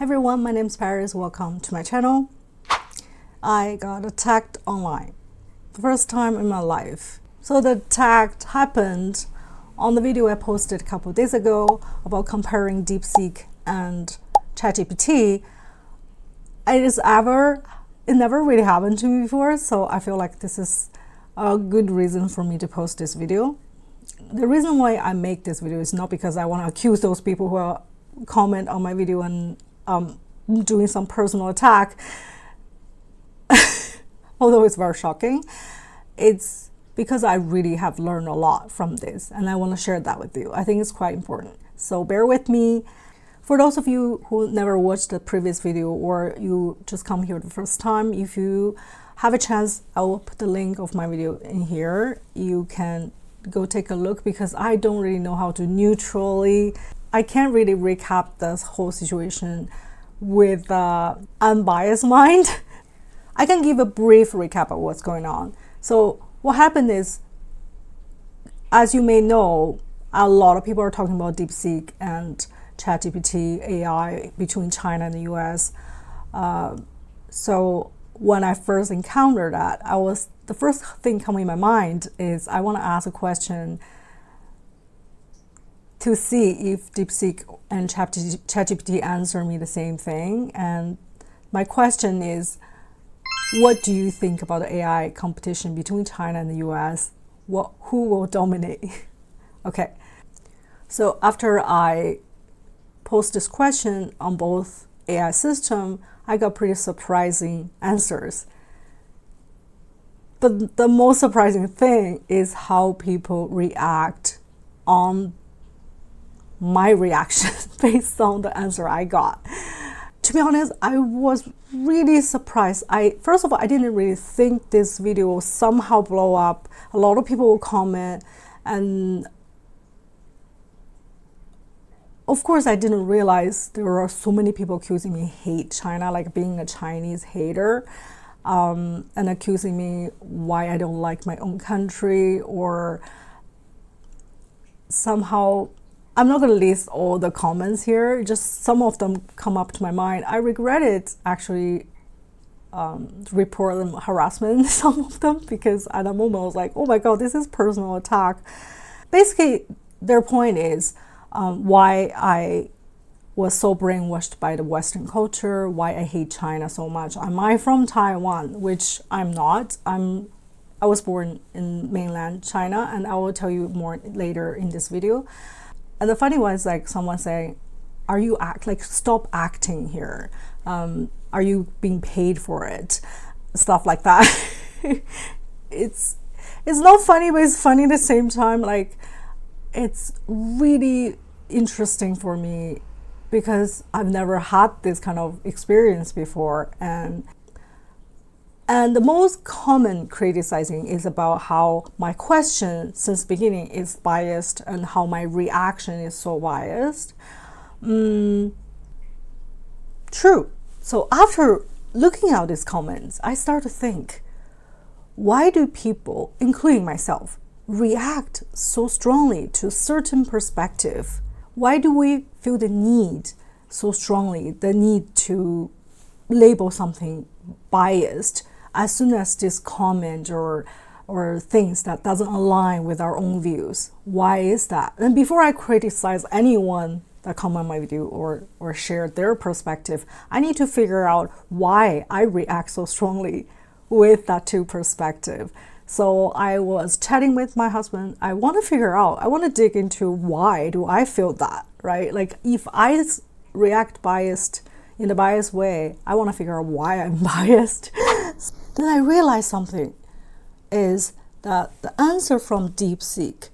Hi everyone, my name is Paris. Welcome to my channel. I got attacked online. The first time in my life. So the attack happened on the video I posted a couple of days ago about comparing DeepSeek and ChatGPT. It never really happened to me before, so I feel like this is a good reason for me to post this video. The reason why I make this video is not because I want to accuse those people who comment on my video and doing some personal attack, although it's very shocking. It's because I really have learned a lot from this and I want to share that with you. I think it's quite important. So bear with me. For those of you who never watched the previous video or you just come here the first time, if you have a chance, I will put the link of my video in here. You can go take a look because I don't really know how to neutrally. I can't really recap this whole situation with unbiased mind. I can give a brief recap of what's going on. So what happened is, as you may know, a lot of people are talking about DeepSeek and ChatGPT AI between China and the US. So when I first encountered that, the first thing coming in my mind is I want to ask a question to see if DeepSeek and ChatGPT answer me the same thing. And my question is, what do you think about the AI competition between China and the US? Who will dominate? Okay, so after I post this question on both AI system, I got pretty surprising answers. But the most surprising thing is how people react on my reaction based on the answer I got. To be honest, I was really surprised. First of all, I didn't really think this video will somehow blow up. A lot of people will comment, and of course, I didn't realize there are so many people accusing me hate China, like being a Chinese hater, and accusing me why I don't like my own country, or somehow, I'm not going to list all the comments here, just some of them come up to my mind. I regretted actually report them harassment, some of them, because at the moment I was like, oh my god, this is personal attack. Basically, their point is why I was so brainwashed by the Western culture, why I hate China so much. Am I from Taiwan? Which I'm not. I was born in mainland China, and I will tell you more later in this video. And the funny one is like someone saying, stop acting here. Are you being paid for it? Stuff like that. It's not funny, but it's funny at the same time. Like, it's really interesting for me because I've never had this kind of experience before. And the most common criticizing is about how my question since the beginning is biased and how my reaction is so biased. True. So after looking at these comments, I start to think, why do people, including myself, react so strongly to a certain perspective? Why do we feel the need so strongly, the need to label something biased as soon as this comment or things that doesn't align with our own views? Why is that? And before I criticize anyone that comment on my video or share their perspective, I need to figure out why I react so strongly with that two perspective. So I was chatting with my husband. I want to dig into why do I feel that, right? Like if I react biased in a biased way, I want to figure out why I'm biased. Then I realized something is that the answer from DeepSeek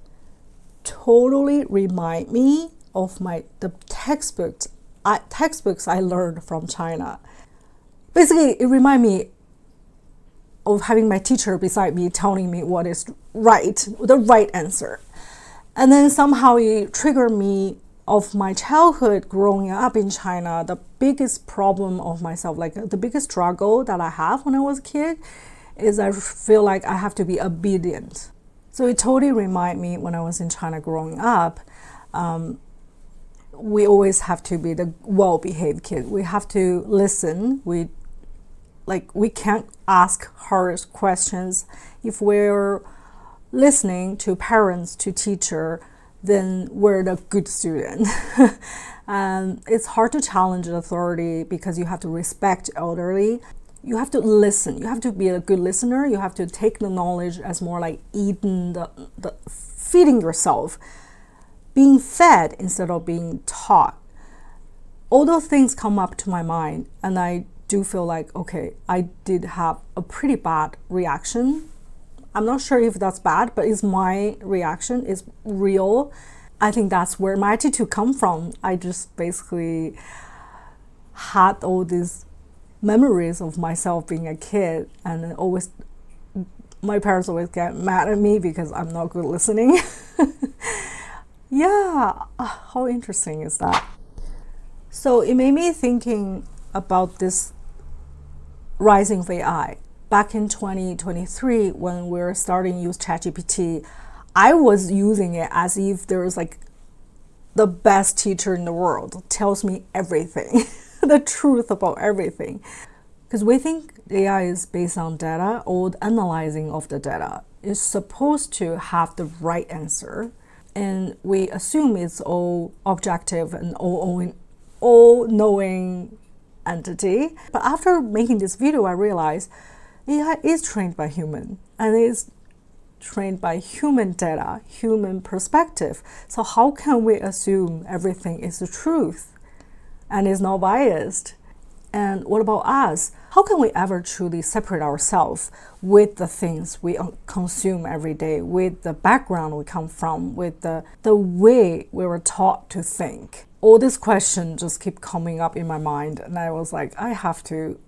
totally remind me of the textbooks I learned from China. Basically, it remind me of having my teacher beside me telling me what is the right answer. And then somehow it triggered me of my childhood growing up in China. The biggest problem of myself, like the biggest struggle that I have when I was a kid, is I feel like I have to be obedient. So it totally reminded me when I was in China growing up, we always have to be the well-behaved kid. We have to listen. We can't ask hard questions. If we're listening to parents, to teacher, then we're the good student. And it's hard to challenge the authority because you have to respect elderly. You have to listen. You have to be a good listener. You have to take the knowledge as more like eating the feeding yourself, being fed instead of being taught. All those things come up to my mind, and I do feel like, okay, I did have a pretty bad reaction. I'm not sure if that's bad, but it's my reaction. It's real. I think that's where my attitude come from. I just basically had all these memories of myself being a kid, and always my parents always get mad at me because I'm not good listening. Yeah, how interesting is that? So it made me thinking about this rising of AI. Back in 2023, when we were starting to use ChatGPT, I was using it as if there was like the best teacher in the world, tells me everything, the truth about everything. Because we think AI is based on data or the analyzing of the data. It's supposed to have the right answer. And we assume it's all objective and all-knowing entity. But after making this video, I realized AI is trained by human, and it's trained by human data, human perspective. So how can we assume everything is the truth and is not biased? And what about us? How can we ever truly separate ourselves with the things we consume every day, with the background we come from, with the way we were taught to think? All these questions just keep coming up in my mind, and I was like, I have to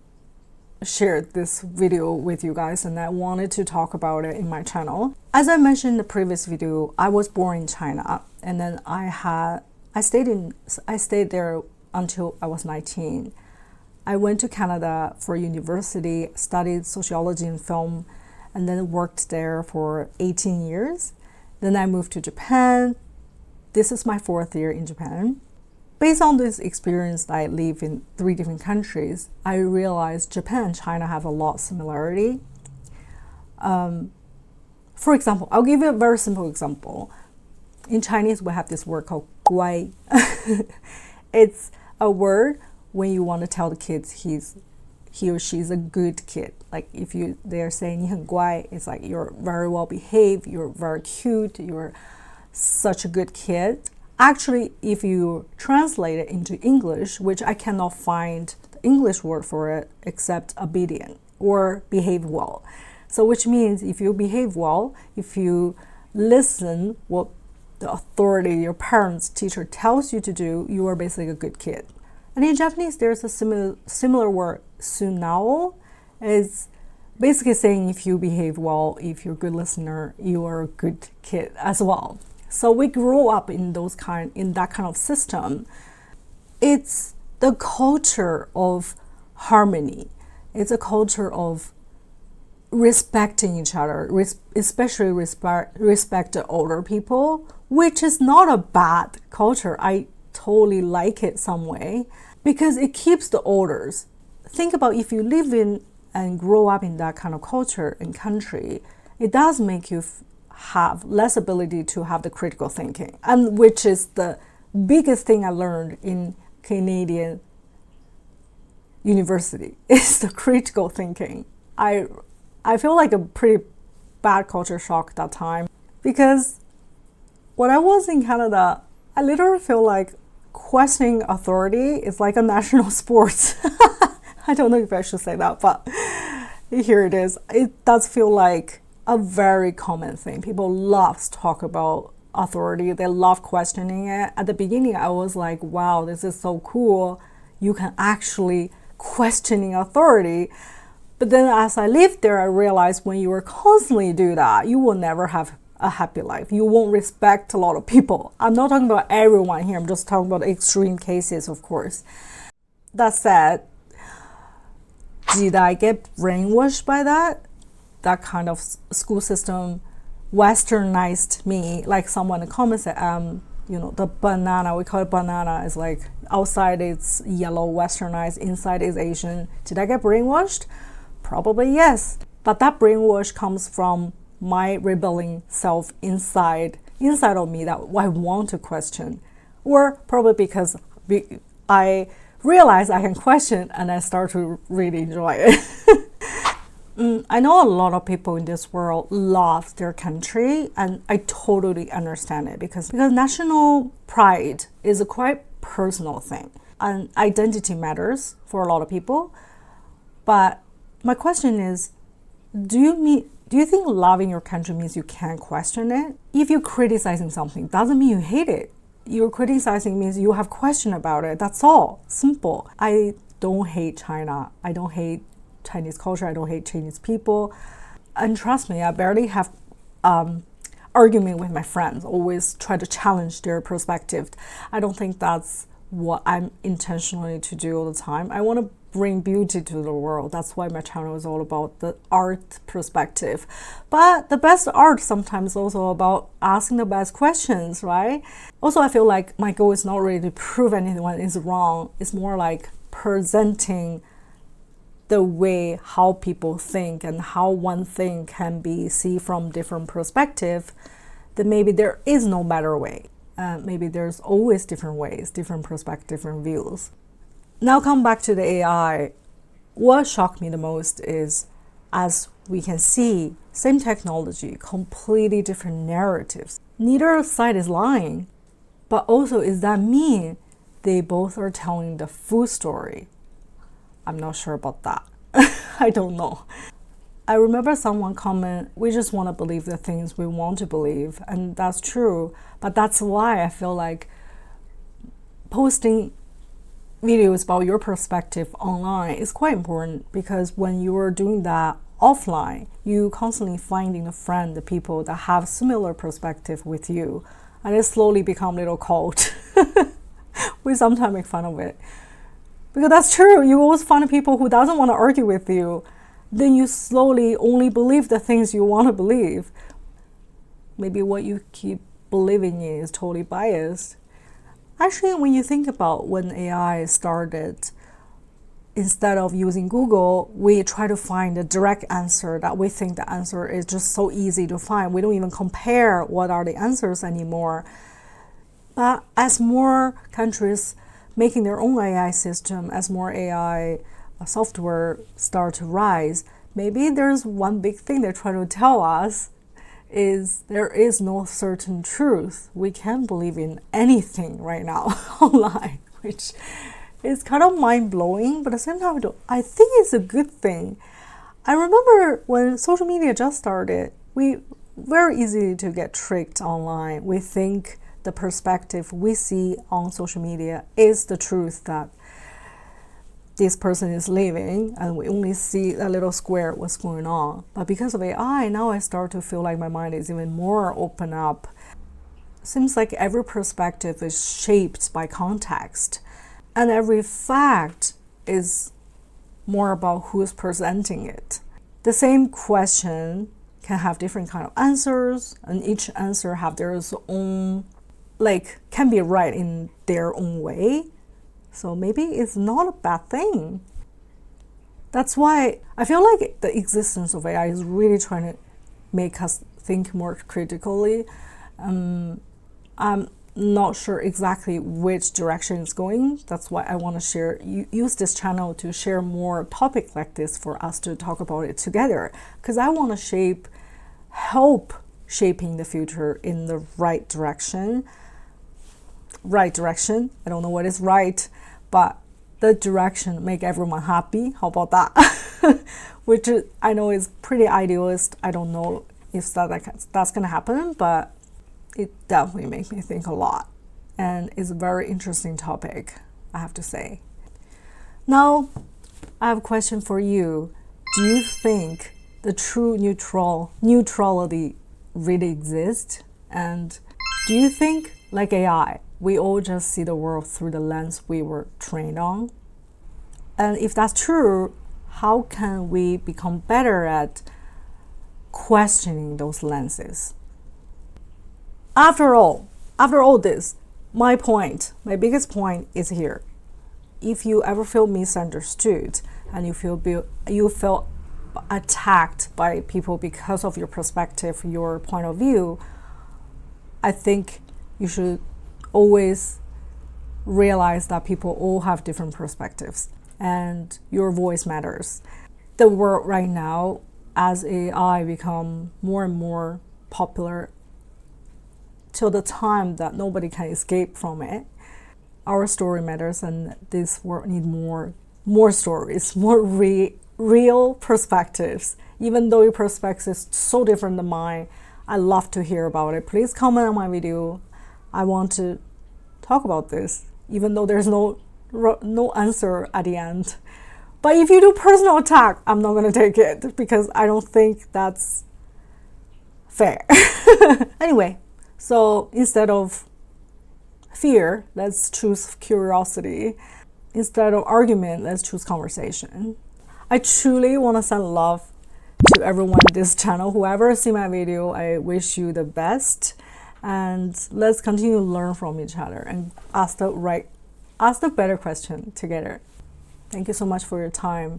share this video with you guys, and I wanted to talk about it in my channel. As I mentioned in the previous video, I was born in China, and then I stayed there until I was 19. I went to Canada for university, studied sociology and film, and then worked there for 18 years. Then I moved to Japan. This is my 4th year in Japan. Based on this experience, I live in 3 different countries. I realized Japan and China have a lot of similarity. For example, I'll give you a very simple example. In Chinese, we have this word called 乖. It's a word when you want to tell the kids he or she is a good kid. Like if they're saying 你很乖, it's like you're very well behaved, you're very cute, you're such a good kid. Actually, if you translate it into English, which I cannot find the English word for it except obedient or behave well. So which means if you behave well, if you listen what the authority, your parents, teacher tells you to do, you are basically a good kid. And in Japanese, there's a similar word, sunao. It's basically saying if you behave well, if you're a good listener, you are a good kid as well. So we grow up in that kind of system. It's the culture of harmony. It's a culture of respecting each other, especially respect the older people, which is not a bad culture. I totally like it some way because it keeps the orders. Think about if you live in and grow up in that kind of culture and country, it does make you have less ability to have the critical thinking, and which is the biggest thing I learned in Canadian university is the critical thinking. I feel like a pretty bad culture shock that time because when I was in Canada, I literally feel like questioning authority is like a national sport. I don't know if I should say that, but here it is. It does feel like a very common thing. People love to talk about authority. They love questioning it. At the beginning, I was like, wow, this is so cool. You can actually questioning authority. But then as I lived there, I realized when you constantly do that, you will never have a happy life. You won't respect a lot of people. I'm not talking about everyone here. I'm just talking about extreme cases, of course. That said, did I get brainwashed by that? That kind of school system westernized me, like someone in the comments said, the banana, we call it banana, is like outside it's yellow, westernized, inside is Asian. Did I get brainwashed? Probably yes. But that brainwash comes from my rebelling self inside of me that I want to question. Or probably because I realize I can question and I start to really enjoy it. I know a lot of people in this world love their country, and I totally understand it because national pride is a quite personal thing, and identity matters for a lot of people. But my question is, do you think loving your country means you can't question it? If you're criticizing something, doesn't mean you hate it. You're criticizing means you have question about it. That's all. Simple. I don't hate China. I don't hate Chinese culture. I don't hate Chinese people. And trust me, I barely have argument with my friends. Always try to challenge their perspective. I don't think that's what I'm intentionally to do all the time. I want to bring beauty to the world. That's why my channel is all about the art perspective. But the best art sometimes also about asking the best questions, right? Also, I feel like my goal is not really to prove anyone is wrong. It's more like presenting the way how people think and how one thing can be seen from different perspective, that maybe there is no better way. Maybe there's always different ways, different perspectives, different views. Now come back to the AI. What shocked me the most is, as we can see, same technology, completely different narratives. Neither side is lying, but also does that mean they both are telling the full story? I'm not sure about that. I don't know. I remember someone comment, we just want to believe the things we want to believe, and that's true. But that's why I feel like posting videos about your perspective online is quite important, because when you are doing that offline, you constantly finding a friend, the people that have similar perspective with you, and it slowly become a little cult. We sometimes make fun of it. Because that's true, you always find people who doesn't want to argue with you. Then you slowly only believe the things you want to believe. Maybe what you keep believing in is totally biased. Actually, when you think about when AI started, instead of using Google, we try to find a direct answer that we think the answer is just so easy to find. We don't even compare what are the answers anymore. But as more countries making their own AI system, as more AI software start to rise, maybe there's one big thing they're trying to tell us is there is no certain truth. We can believe in anything right now online, which is kind of mind-blowing, but at the same time, I think it's a good thing. I remember when social media just started, we very easy to get tricked online. We think the perspective we see on social media is the truth that this person is living, and we only see a little square what's going on. But because of AI, now I start to feel like my mind is even more open up. Seems like every perspective is shaped by context, and every fact is more about who's presenting it. The same question can have different kind of answers, and each answer have their own, can be right in their own way. So maybe it's not a bad thing. That's why I feel like the existence of AI is really trying to make us think more critically. I'm not sure exactly which direction it's going. That's why I want to use this channel to share more topics like this for us to talk about it together. Because I want to help shaping the future in the right direction. I don't know what is right, but the direction make everyone happy. How about that? Which I know is pretty idealist. I don't know if that's gonna happen, but it definitely makes me think a lot, and it's a very interesting topic, I have to say. Now, I have a question for you. Do you think the true neutrality really exists? And do you think, like AI, we all just see the world through the lens we were trained on? And if that's true, how can we become better at questioning those lenses? After all this, my biggest point is here. If you ever feel misunderstood and you feel attacked by people because of your perspective, your point of view, I think you should always realize that people all have different perspectives and your voice matters. The world right now, as AI become more and more popular till the time that nobody can escape from it, our story matters, and this world need more stories, more real perspectives. Even though your perspective is so different than mine, I love to hear about it. Please comment on my video. I want to talk about this, even though there's no answer at the end. But if you do personal attack, I'm not going to take it because I don't think that's fair. Anyway, so instead of fear, let's choose curiosity. Instead of argument, let's choose conversation. I truly want to send love to everyone in this channel. Whoever see my video, I wish you the best. And let's continue to learn from each other and ask the better question together. Thank you so much for your time.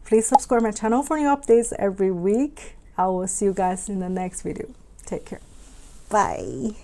Please subscribe my channel for new updates every week. I will see you guys in the next video. Take care. Bye.